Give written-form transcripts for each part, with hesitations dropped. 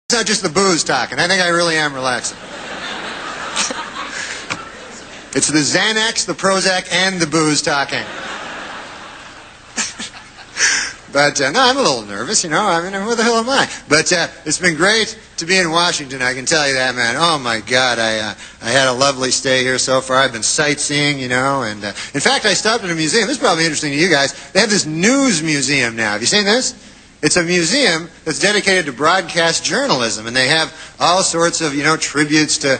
It's not just the booze talking. I think I really am relaxing. It's the Xanax, the Prozac, and the booze talking. But, no, I'm a little nervous, you know. I mean, who the hell am I? But it's been great to be in Washington, I can tell you that, man. Oh, my God, I had a lovely stay here so far. I've been sightseeing, you know, and in fact, I stopped at a museum. This is probably interesting to you guys. They have this news museum now. Have you seen this? It's a museum that's dedicated to broadcast journalism, and they have all sorts of, you know, tributes to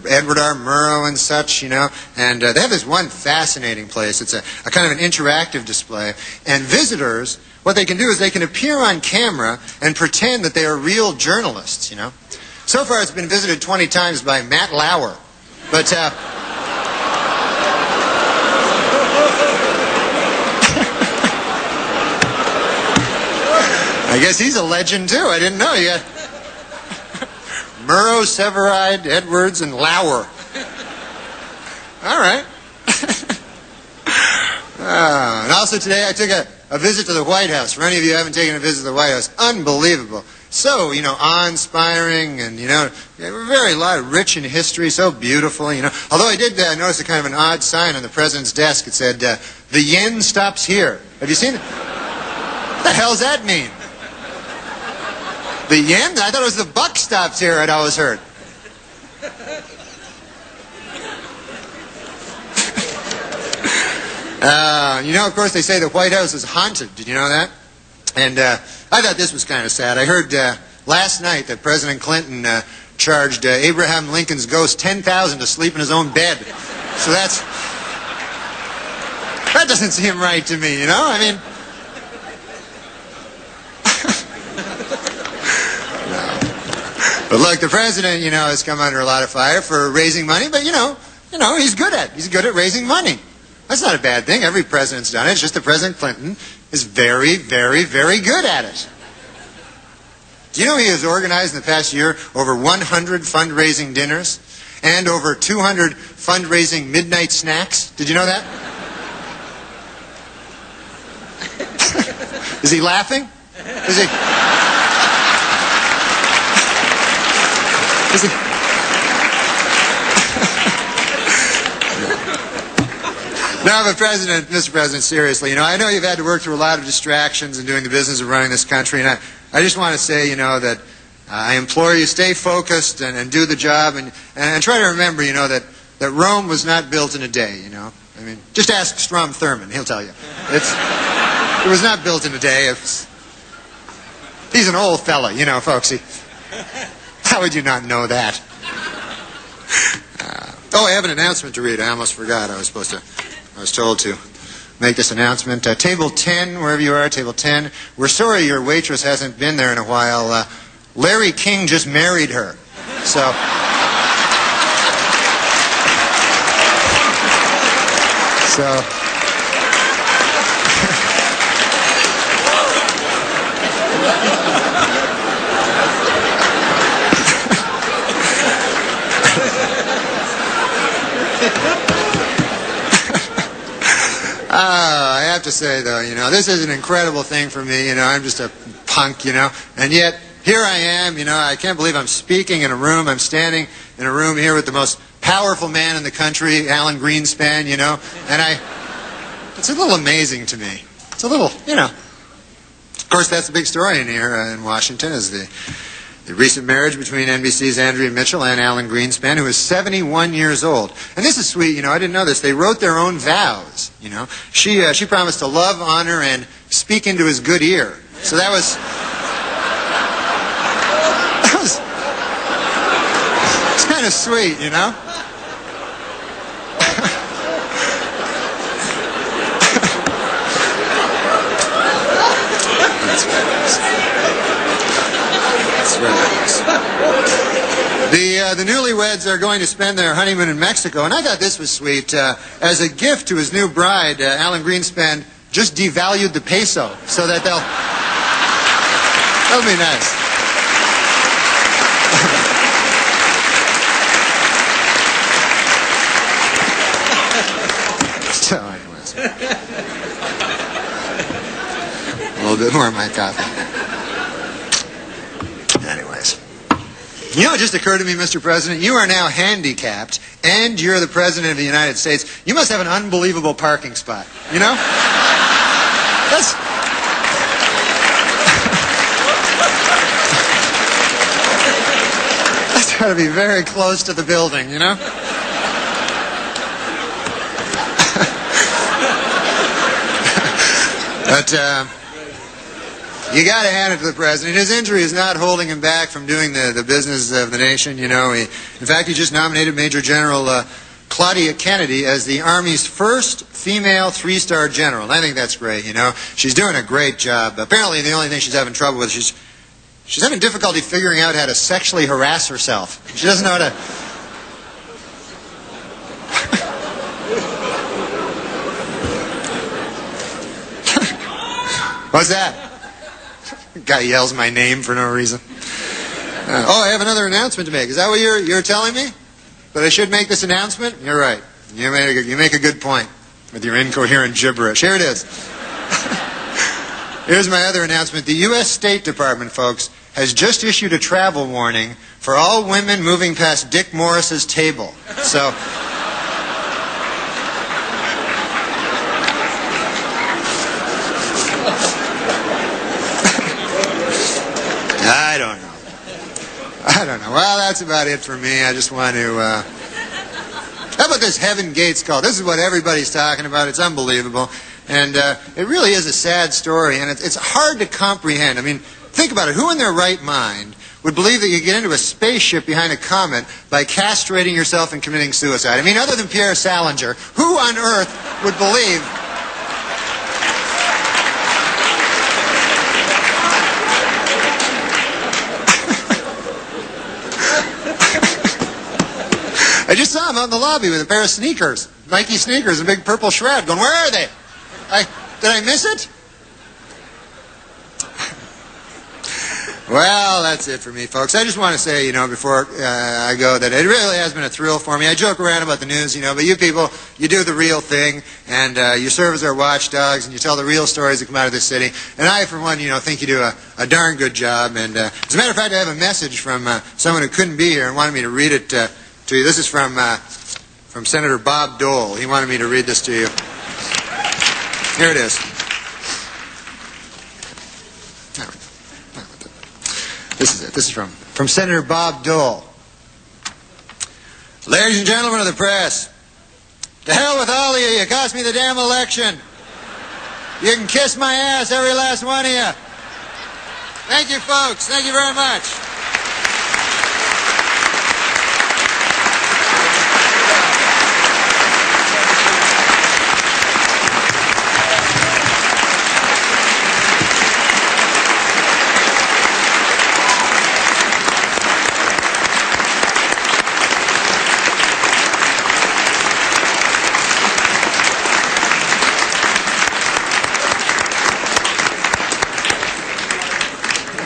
Edward R. Murrow and such, you know, and they have this one fascinating place. It's a kind of an interactive display, and visitors, what they can do is they can appear on camera and pretend that they are real journalists, you know. So far, it's been visited 20 times by Matt Lauer, but I guess he's a legend, too. I didn't know. You got Murrow, Severide, Edwards, and Lauer. All right. And also today I took a visit to the White House. For any of you who haven't taken a visit to the White House, unbelievable. So, you know, awe-inspiring and, you know, very rich in history, so beautiful, you know. Although I did notice a kind of an odd sign on the president's desk. It said, the yen stops here. Have you seen it? What the hell's that mean? The yen? I thought it was the buck stops here, I'd always heard. You know, of course, they say the White House is haunted. Did you know that? And I thought this was kind of sad. I heard last night that President Clinton charged Abraham Lincoln's ghost $10,000 to sleep in his own bed. So that doesn't seem right to me, you know? I mean... But look, the president, you know, has come under a lot of fire for raising money, but you know, he's good at raising money. That's not a bad thing. Every president's done it. It's just that President Clinton is very, very, very good at it. Do you know he has organized in the past year over 100 fundraising dinners and over 200 fundraising midnight snacks? Did you know that? Is he laughing? Is he? No, but Mr. President, seriously, you know, I know you've had to work through a lot of distractions in doing the business of running this country, and I just want to say, you know, that I implore you, stay focused and do the job, and try to remember, you know, that Rome was not built in a day, you know. I mean, just ask Strom Thurmond, he'll tell you. It was not built in a day. He's an old fella, you know, folks. How would you not know that? I have an announcement to read. I almost forgot. I was told to make this announcement. Table 10, wherever you are, table 10. We're sorry your waitress hasn't been there in a while. Larry King just married her. So... I have to say, though, you know, this is an incredible thing for me. You know, I'm just a punk, you know, and yet here I am, you know, I can't believe I'm speaking in a room. I'm standing in a room here with the most powerful man in the country, Alan Greenspan, you know, and it's a little amazing to me. It's a little, you know. Of course, that's the big story in here in Washington is the recent marriage between NBC's Andrea Mitchell and Alan Greenspan, who is 71 years old. And this is sweet, you know, I didn't know this. They wrote their own vows, you know. She promised to love, honor, and speak into his good ear. So it's kind of sweet, you know. That's very nice. That's very nice. The newlyweds are going to spend their honeymoon in Mexico, and I thought this was sweet. As a gift to his new bride, Alan Greenspan just devalued the peso so that that'll be nice. So, anyways, a little bit more of my coffee. Anyways. You know, it just occurred to me, Mr. President, you are now handicapped, and you're the President of the United States. You must have an unbelievable parking spot, you know? That's got to be very close to the building, you know? But, you got to hand it to the president. His injury is not holding him back from doing the business of the nation, you know. In fact, he just nominated Major General Claudia Kennedy as the Army's first female three-star general. And I think that's great, you know. She's doing a great job. Apparently, the only thing she's having trouble with, she's having difficulty figuring out how to sexually harass herself. She doesn't know how to... What's that? Guy yells my name for no reason. Oh, I have another announcement to make. Is that what you're telling me? That I should make this announcement? You're right. You make a good point with your incoherent gibberish. Here it is. Here's my other announcement. The U.S. State Department, folks, has just issued a travel warning for all women moving past Dick Morris's table. So... I don't know. Well, that's about it for me. I just want to... How about this Heaven Gates call? This is what everybody's talking about. It's unbelievable. And it really is a sad story, and it's hard to comprehend. I mean, think about it. Who in their right mind would believe that you get into a spaceship behind a comet by castrating yourself and committing suicide? I mean, other than Pierre Salinger, who on earth would believe... I just saw him out in the lobby with a pair of sneakers, Nike sneakers, a big purple shroud, going, where are they? Did I miss it? Well, that's it for me, folks. I just want to say, you know, before I go, that it really has been a thrill for me. I joke around about the news, you know, but you people, you do the real thing, and you serve as our watchdogs, and you tell the real stories that come out of this city. And I, for one, you know, think you do a darn good job. And as a matter of fact, I have a message from someone who couldn't be here and wanted me to read it to you. This is from Senator Bob Dole. He wanted me to read this to you. Here it is. This is it. This is from Senator Bob Dole. Ladies and gentlemen of the press, to hell with all of you. You cost me the damn election. You can kiss my ass, every last one of you. Thank you, folks. Thank you very much.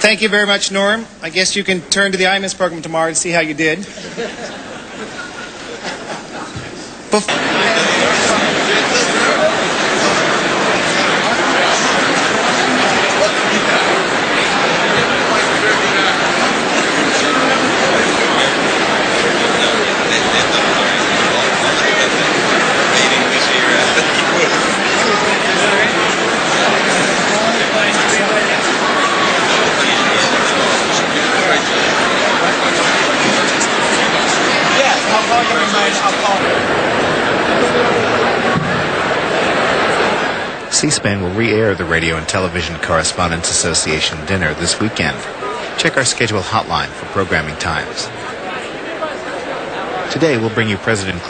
Thank you very much, Norm. I guess you can turn to the IMIS program tomorrow to see how you did. C-SPAN will re-air the Radio and Television Correspondents Association dinner this weekend. Check our schedule hotline for programming times. Today we'll bring you President